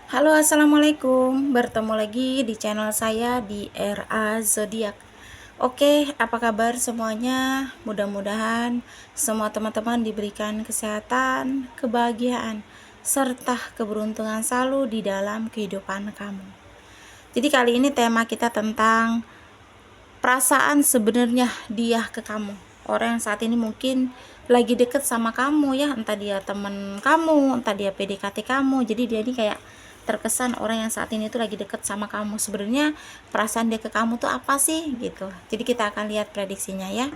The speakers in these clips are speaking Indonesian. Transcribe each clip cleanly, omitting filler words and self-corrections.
Halo, assalamualaikum. Bertemu lagi di channel saya di RA Zodiak. Oke, apa kabar semuanya? Mudah-mudahan semua teman-teman diberikan kesehatan, kebahagiaan, serta keberuntungan selalu di dalam kehidupan kamu. Jadi kali ini tema kita tentang perasaan sebenarnya dia ke kamu. Orang yang saat ini mungkin lagi deket sama kamu ya, entah dia temen kamu, entah dia PDKT kamu. Jadi dia ini kayak terkesan orang yang saat ini tuh lagi deket sama kamu. Sebenarnya perasaan dia ke kamu tuh apa sih gitu. Jadi kita akan lihat prediksinya ya.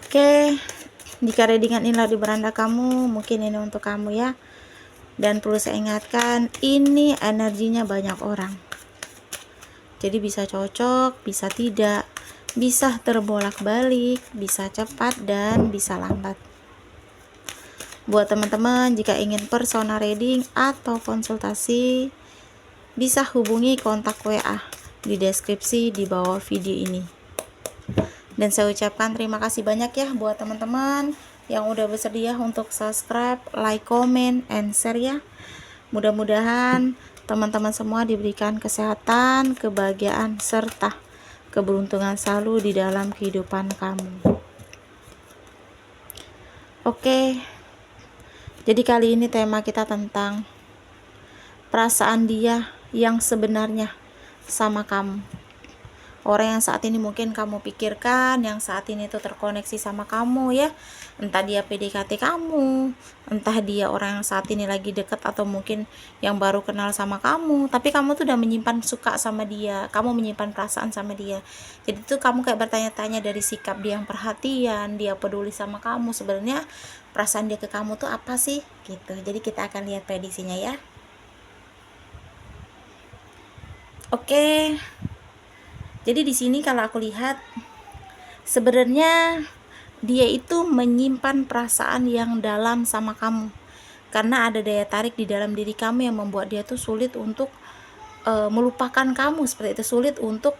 Oke, jika readingan ini di beranda kamu, mungkin ini untuk kamu ya. Dan perlu saya ingatkan, ini energinya banyak orang. Jadi bisa cocok, bisa tidak, bisa terbolak-balik, bisa cepat dan bisa lambat. Buat teman-teman jika ingin personal reading atau konsultasi, bisa hubungi kontak WA di deskripsi di bawah video ini. Dan saya ucapkan terima kasih banyak ya buat teman-teman yang udah bersedia untuk subscribe, like, comment, and share ya. Mudah-mudahan teman-teman semua diberikan kesehatan, kebahagiaan, serta keberuntungan selalu di dalam kehidupan kamu. Oke, jadi kali ini tema kita tentang perasaan dia yang sebenarnya sama kamu. Orang yang saat ini mungkin kamu pikirkan, yang saat ini tuh terkoneksi sama kamu ya. Entah dia PDKT kamu, entah dia orang yang saat ini lagi deket, atau mungkin yang baru kenal sama kamu, tapi kamu tuh udah menyimpan suka sama dia, kamu menyimpan perasaan sama dia. Jadi tuh kamu kayak bertanya-tanya dari sikap dia yang perhatian, dia peduli sama kamu, sebenarnya perasaan dia ke kamu tuh apa sih gitu. Jadi kita akan lihat prediksinya ya. Oke. Jadi di sini kalau aku lihat, sebenarnya dia itu menyimpan perasaan yang dalam sama kamu, karena ada daya tarik di dalam diri kamu yang membuat dia tuh sulit untuk melupakan kamu, seperti itu, sulit untuk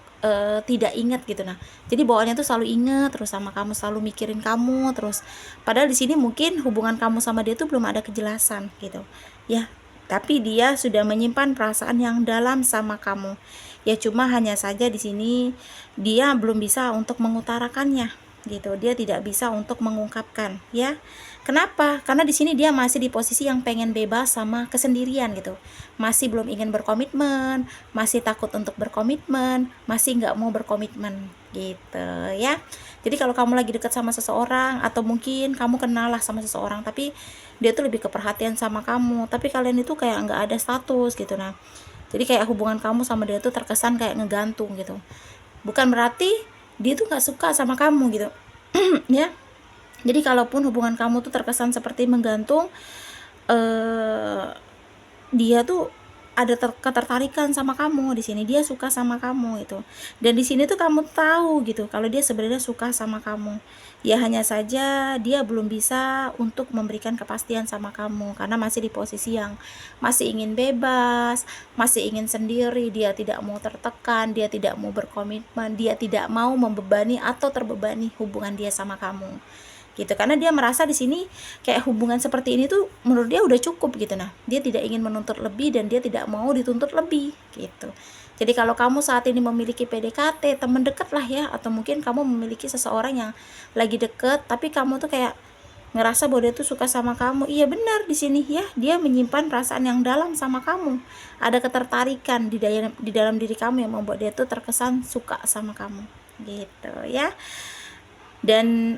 tidak ingat gitu. Nah, jadi bawaannya tuh selalu ingat terus sama kamu, selalu mikirin kamu terus. Padahal di sini mungkin hubungan kamu sama dia tuh belum ada kejelasan gitu ya, tapi dia sudah menyimpan perasaan yang dalam sama kamu. Ya cuma hanya saja di sini dia belum bisa untuk mengutarakannya gitu. Dia tidak bisa untuk mengungkapkan ya. Kenapa? Karena di sini dia masih di posisi yang pengen bebas sama kesendirian gitu. Masih belum ingin berkomitmen, masih takut untuk berkomitmen, masih nggak mau berkomitmen gitu ya. Jadi kalau kamu lagi dekat sama seseorang, atau mungkin kamu kenal lah sama seseorang, tapi dia tuh lebih keperhatian sama kamu, tapi kalian itu kayak nggak ada status gitu. Nah, jadi kayak hubungan kamu sama dia tuh terkesan kayak ngegantung gitu. Bukan berarti dia tuh nggak suka sama kamu gitu ya. Jadi kalaupun hubungan kamu tuh terkesan seperti menggantung, eh, dia tuh ada ketertarikan sama kamu. Di sini dia suka sama kamu itu. Dan di sini tuh kamu tahu gitu kalau dia sebenarnya suka sama kamu. Ya hanya saja dia belum bisa untuk memberikan kepastian sama kamu, karena masih di posisi yang masih ingin bebas, masih ingin sendiri, dia tidak mau tertekan, dia tidak mau berkomitmen, dia tidak mau membebani atau terbebani hubungan dia sama kamu gitu. Karena dia merasa di sini kayak hubungan seperti ini tuh menurut dia udah cukup gitu. Nah, dia tidak ingin menuntut lebih dan dia tidak mau dituntut lebih gitu. Jadi kalau kamu saat ini memiliki PDKT, teman dekat lah ya, atau mungkin kamu memiliki seseorang yang lagi deket, tapi kamu tuh kayak ngerasa bahwa dia tuh suka sama kamu. Iya benar, di sini ya, dia menyimpan perasaan yang dalam sama kamu. Ada ketertarikan di dalam diri kamu yang membuat dia tuh terkesan suka sama kamu gitu ya. Dan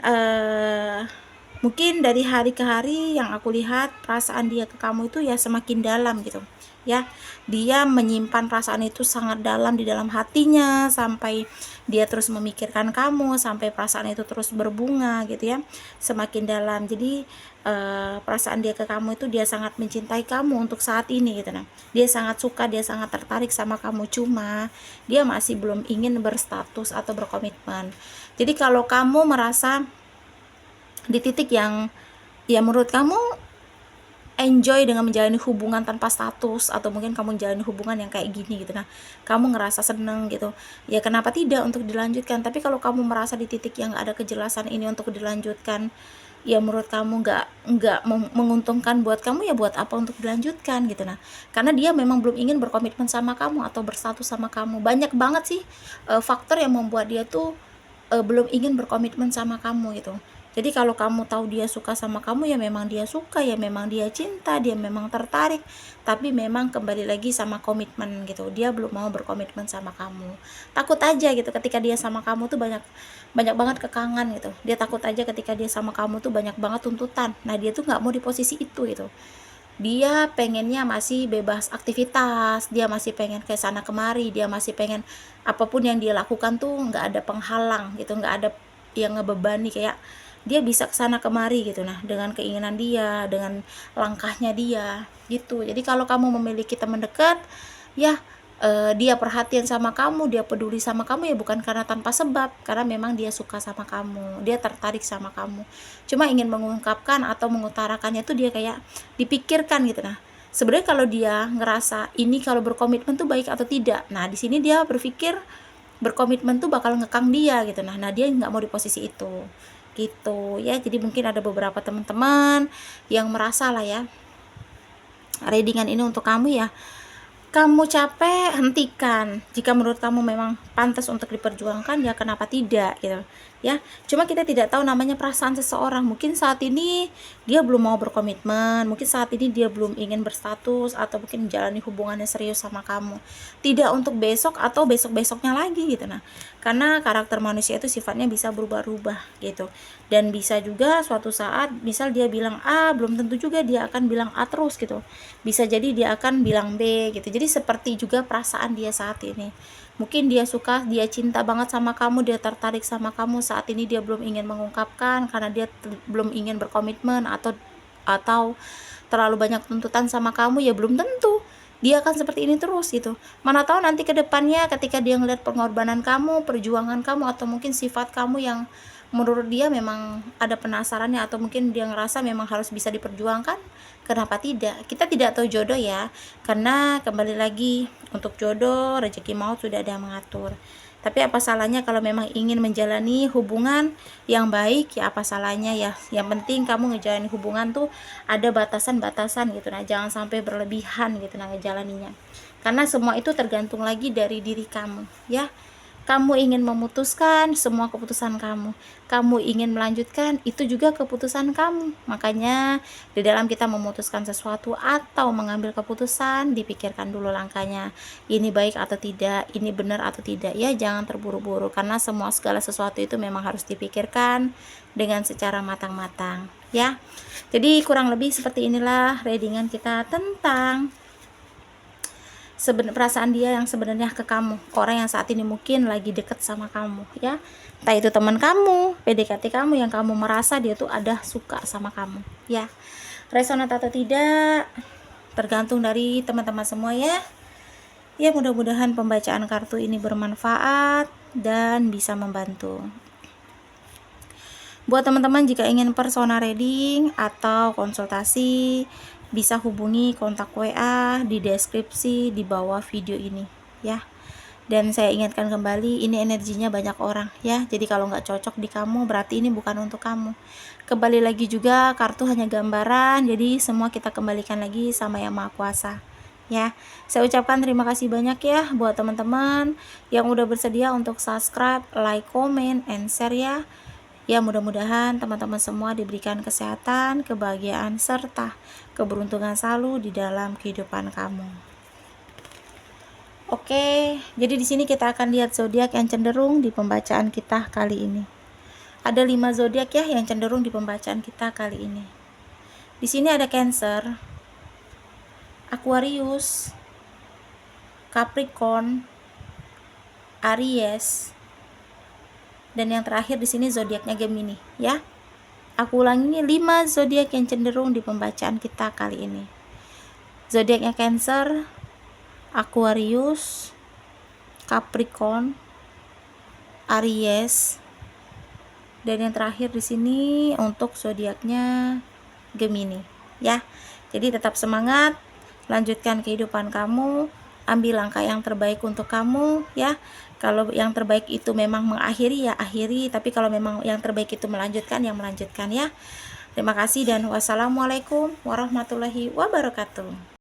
mungkin dari hari ke hari yang aku lihat, perasaan dia ke kamu itu ya semakin dalam gitu ya. Dia menyimpan perasaan itu sangat dalam di dalam hatinya, sampai dia terus memikirkan kamu, sampai perasaan itu terus berbunga gitu ya, semakin dalam. Jadi perasaan dia ke kamu itu, dia sangat mencintai kamu untuk saat ini gitu. Nah, dia sangat suka, dia sangat tertarik sama kamu, cuma dia masih belum ingin berstatus atau berkomitmen. Jadi kalau kamu merasa di titik yang ya menurut kamu enjoy dengan menjalani hubungan tanpa status, atau mungkin kamu menjalani hubungan yang kayak gini gitu, nah kamu ngerasa seneng gitu, ya kenapa tidak untuk dilanjutkan. Tapi kalau kamu merasa di titik yang ada kejelasan ini untuk dilanjutkan, ya menurut kamu nggak menguntungkan buat kamu, ya buat apa untuk dilanjutkan gitu. Nah, karena dia memang belum ingin berkomitmen sama kamu atau berstatus sama kamu. Banyak banget sih faktor yang membuat dia tuh belum ingin berkomitmen sama kamu gitu. Jadi kalau kamu tahu dia suka sama kamu, ya memang dia suka, ya memang dia cinta, dia memang tertarik, tapi memang kembali lagi sama komitmen gitu. Dia belum mau berkomitmen sama kamu. Takut aja gitu ketika dia sama kamu tuh banyak banyak banget kekangan gitu. Dia takut aja ketika dia sama kamu tuh banyak banget tuntutan. Nah, dia tuh nggak mau di posisi itu gitu. Dia pengennya masih bebas aktivitas, dia masih pengen ke sana kemari, dia masih pengen apapun yang dia lakukan tuh nggak ada penghalang gitu, nggak ada yang ngebebani, kayak dia bisa ke sana kemari gitu. Nah, dengan keinginan dia, dengan langkahnya dia gitu. Jadi kalau kamu memiliki teman dekat, ya dia perhatian sama kamu, dia peduli sama kamu, ya bukan karena tanpa sebab, karena memang dia suka sama kamu, dia tertarik sama kamu. Cuma ingin mengungkapkan atau mengutarakannya tuh dia kayak dipikirkan gitu. Nah, sebenarnya kalau dia ngerasa ini kalau berkomitmen tuh baik atau tidak, nah di sini dia berpikir berkomitmen tuh bakal ngekang dia gitu. Nah dia nggak mau di posisi itu gitu ya. Jadi mungkin ada beberapa teman-teman yang merasa lah ya, readingan ini untuk kamu ya. Kamu capek, hentikan. Jika menurut kamu memang pantas untuk diperjuangkan, ya kenapa tidak gitu ya. Cuma kita tidak tahu namanya perasaan seseorang. Mungkin saat ini dia belum mau berkomitmen, mungkin saat ini dia belum ingin berstatus, atau mungkin menjalani hubungannya serius sama kamu. Tidak untuk besok atau besok-besoknya lagi gitu. Nah, karena karakter manusia itu sifatnya bisa berubah-ubah gitu. Dan bisa juga suatu saat misal dia bilang A, belum tentu juga dia akan bilang A terus gitu. Bisa jadi dia akan bilang B gitu. Jadi seperti juga perasaan dia saat ini. Mungkin dia suka, dia cinta banget sama kamu, dia tertarik sama kamu, saat ini dia belum ingin mengungkapkan karena dia belum ingin berkomitmen, atau terlalu banyak tuntutan sama kamu, ya belum tentu dia akan seperti ini terus gitu. Mana tahu nanti ke depannya ketika dia ngeliat pengorbanan kamu, perjuangan kamu, atau mungkin sifat kamu yang menurut dia memang ada penasarannya, atau mungkin dia ngerasa memang harus bisa diperjuangkan, kenapa tidak? Kita tidak tahu jodoh ya, karena kembali lagi untuk jodoh, rezeki maut sudah ada yang mengatur. Tapi apa salahnya kalau memang ingin menjalani hubungan yang baik, ya apa salahnya ya. Yang penting kamu ngejalanin hubungan tuh ada batasan-batasan gitu. Nah, jangan sampai berlebihan gitu nah ngejalaninya. Karena semua itu tergantung lagi dari diri kamu ya. Kamu ingin memutuskan, semua keputusan kamu. Kamu ingin melanjutkan, itu juga keputusan kamu. Makanya di dalam kita memutuskan sesuatu atau mengambil keputusan, dipikirkan dulu langkahnya. Ini baik atau tidak, ini benar atau tidak ya. Jangan terburu-buru, karena segala sesuatu itu memang harus dipikirkan dengan secara matang-matang ya. Jadi kurang lebih seperti inilah readingan kita tentang perasaan dia yang sebenarnya ke kamu, orang yang saat ini mungkin lagi deket sama kamu ya. Entah itu teman kamu, PDKT kamu, yang kamu merasa dia tuh ada suka sama kamu ya. Resonat atau tidak tergantung dari teman-teman semua ya. Ya, mudah-mudahan pembacaan kartu ini bermanfaat dan bisa membantu. Buat teman-teman jika ingin personal reading atau konsultasi, bisa hubungi kontak WA di deskripsi di bawah video ini ya. Dan saya ingatkan kembali, ini energinya banyak orang ya. Jadi kalau nggak cocok di kamu, berarti ini bukan untuk kamu. Kembali lagi juga, kartu hanya gambaran, jadi semua kita kembalikan lagi sama Yang Maha Kuasa ya. Saya ucapkan terima kasih banyak ya buat teman-teman yang udah bersedia untuk subscribe, like, comment, and share ya. Ya, mudah-mudahan teman-teman semua diberikan kesehatan, kebahagiaan, serta keberuntungan selalu di dalam kehidupan kamu. Oke, jadi di sini kita akan lihat zodiak yang cenderung di pembacaan kita kali ini. Ada 5 zodiak ya yang cenderung di pembacaan kita kali ini. Di sini ada Cancer, Aquarius, Capricorn, Aries, dan yang terakhir di sini zodiaknya Gemini ya. Aku ulangi, 5 zodiak yang cenderung di pembacaan kita kali ini. Zodiaknya Cancer, Aquarius, Capricorn, Aries, dan yang terakhir di sini untuk zodiaknya Gemini ya. Jadi tetap semangat, lanjutkan kehidupan kamu, ambil langkah yang terbaik untuk kamu ya. Kalau yang terbaik itu memang mengakhiri ya akhiri, tapi kalau memang yang terbaik itu melanjutkan, yang melanjutkan ya. Terima kasih dan wassalamualaikum warahmatullahi wabarakatuh.